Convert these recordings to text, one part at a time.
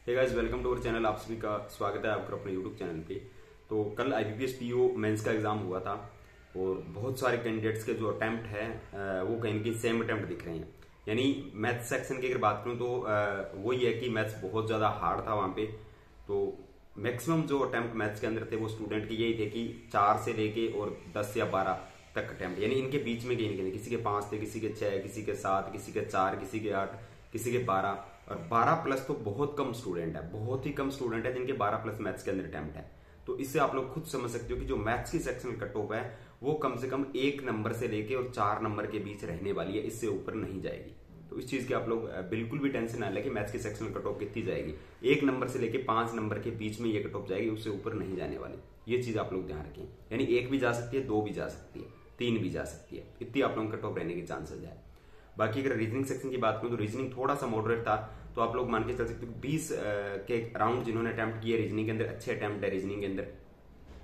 Hey guys, welcome to our channel. आप सभी का स्वागत है आपका अपने यूट्यूब चैनल पे। तो कल आईबीपीएस पीओ मेंस का एग्जाम हुआ था और बहुत सारे कैंडिडेट्स के जो अटेम्प्ट है वो कहीं ना कहीं सेम अटेम्प्ट दिख रहे हैं। यानी मैथ्स सेक्शन की अगर बात करूं तो वो ये है कि मैथ्स बहुत ज्यादा हार्ड था वहां पे। तो मैक्सिमम जो अटेम्प्ट मैथ्स के अंदर थे वो स्टूडेंट के यही थे कि 4 से लेके और 10 या 12 तक अटेम्प्ट, यानी इनके बीच में कहीं नहीं, किसी के 5 थे, किसी के 6, किसी के 7, किसी के 4, किसी के 8, किसी के 12 और 12 प्लस तो बहुत कम स्टूडेंट है, बहुत ही कम स्टूडेंट है जिनके 12 प्लस मैथ्स के अंदर अटेम्प्ट है। तो इससे आप लोग खुद समझ सकते हो कि जो मैथ्स की सेक्शन कट ऑफ है वो कम से कम 1 नंबर से लेके और 4 नंबर के बीच रहने वाली है, इससे ऊपर नहीं जाएगी। तो इस चीज की आप लोग बिल्कुल भी टेंशन ना लें कि मैथ्स की सेक्शन कट ऑफ कितनी जाएगी। 1 नंबर से लेके 5 नंबर के बीच में ये कट ऑफ जाएगी, उससे ऊपर नहीं जाने वाली। ये चीज आप लोग ध्यान रखें। यानी 1 भी जा सकती है, 2 भी जा सकती है, 3 भी जा सकती है, इतनी आप लोगों का कट ऑफ रहने के चांसेस है। बाकी अगर रीजनिंग सेक्शन की बात करूं तो रीजनिंग थोड़ा सा मॉडरेट था। तो आप लोग मान के चल सकते हो 20 के अराउंड जिन्होंने अटेम्प्ट किए रीजनिंग के अंदर, अच्छे अटेम्प्ट है रीजनिंग के अंदर।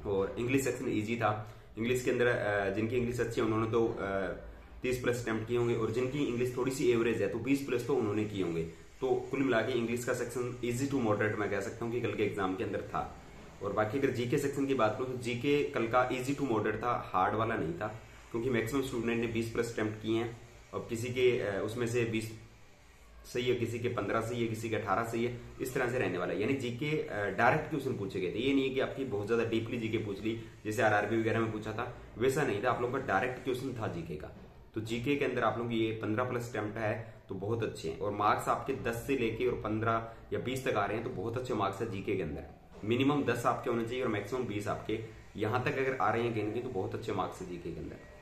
और इंग्लिश सेक्शन इजी था। इंग्लिश के अंदर जिनकी इंग्लिश अच्छी है उन्होंने तो 30 प्लस अटेम्प्ट किए होंगे और जिनकी इंग्लिश थोड़ी सी एवरेज है तो 20 प्लस तो उन्होंने किए होंगे। तो कुल मिला के इंग्लिश का सेक्शन इजी टू मॉडरेट मैं कह सकता हूँ कि कल के एग्जाम के अंदर था। और बाकी अगर जीके सेक्शन की बात करूँ तो जीके कल का इजी टू मॉडरेट था, हार्ड वाला नहीं था, क्योंकि मैक्सिमम स्टूडेंट ने 20 प्लस अटेम्प्ट किए हैं और किसी के उसमें से 20 सही है, किसी के 15 सही है, किसी के 18 सही है, इस तरह से रहने वाला है। यानी जीके डायरेक्ट क्वेश्चन पूछे गए थे। ये नहीं है कि आपकी बहुत ज्यादा डीपली जीके पूछ ली जैसे आरआरबी वगैरह में पूछा था, वैसा नहीं था। आप लोगों का डायरेक्ट क्वेश्चन था जीके का। तो जीके के अंदर आप लोग ये 15 प्लस अटेम्प्ट है तो बहुत अच्छे हैं और मार्क्स आपके 10 से लेके और 15 या 20 तक आ रहे हैं तो बहुत अच्छे मार्क्स है जीके के अंदर। मिनिमम 10 आपके होने चाहिए और मैक्सिमम 20 आपके यहां तक अगर आ रहे हैं कहीं तो बहुत अच्छे मार्क्स है जीके के अंदर।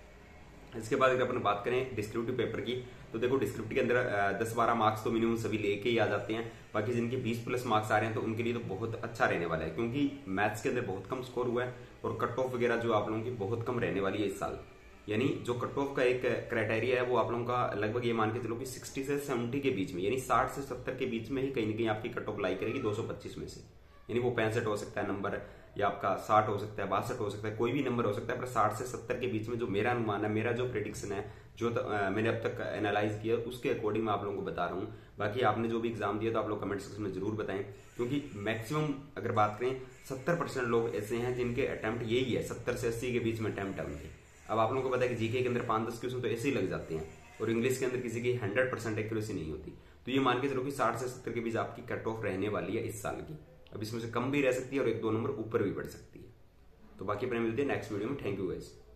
इसके बाद अगर अपन बात करें डिस्क्रिप्टिव पेपर की तो देखो डिस्क्रिप्टिव के अंदर 10-12 मार्क्स तो मिनिमम सभी लेके ही आ जाते हैं। बाकी जिनके 20 प्लस मार्क्स आ रहे हैं तो उनके लिए तो बहुत अच्छा रहने वाला है, क्योंकि मैथ्स के अंदर बहुत कम स्कोर हुआ है और कट ऑफ वगैरह जो आप लोगों की बहुत कम रहने वाली है इस साल। यानी जो कट ऑफ का एक क्राइटेरिया है वो आप लोगों का लगभग ये मान के चलो कि 60 से 70 के बीच में, यानी 60 से 70 के बीच में ही कहीं ना कहीं आपकी कट ऑफ लाई करेगी 225 में से। यानी वो 65 हो सकता है नंबर, या आपका 60 हो सकता है, 62 हो सकता है, कोई भी नंबर हो सकता है, पर 60 से 70 के बीच में जो मेरा अनुमान है, मेरा जो प्रेडिक्शन है, जो मैंने अब तक एनालाइज किया उसके अकॉर्डिंग मैं आप लोगों को बता रहा हूँ। बाकी आपने जो भी एग्जाम दिया तो आप लोग कमेंट सेक्शन में जरूर बताएं, क्योंकि मैक्सिमम अगर बात करें 70% लोग ऐसे हैं जिनके अटेम्प्ट यही है, 70 से 80 के बीच में अटेम्प्ट है उनके। अब आप लोगों को पता है कि जीके के अंदर 5-10 क्वेश्चन तो ऐसे ही लग जाते हैं और इंग्लिश के अंदर किसी की 100% एक्यूरेसी नहीं होती। तो ये मान के चलो कि 60 से 70 के बीच आपकी कट ऑफ रहने वाली है इस साल की। अब इसमें से कम भी रह सकती है और 1-2 नंबर ऊपर भी बढ़ सकती है। तो बाकी अपने मिलते हैं नेक्स्ट वीडियो में। Thank you guys.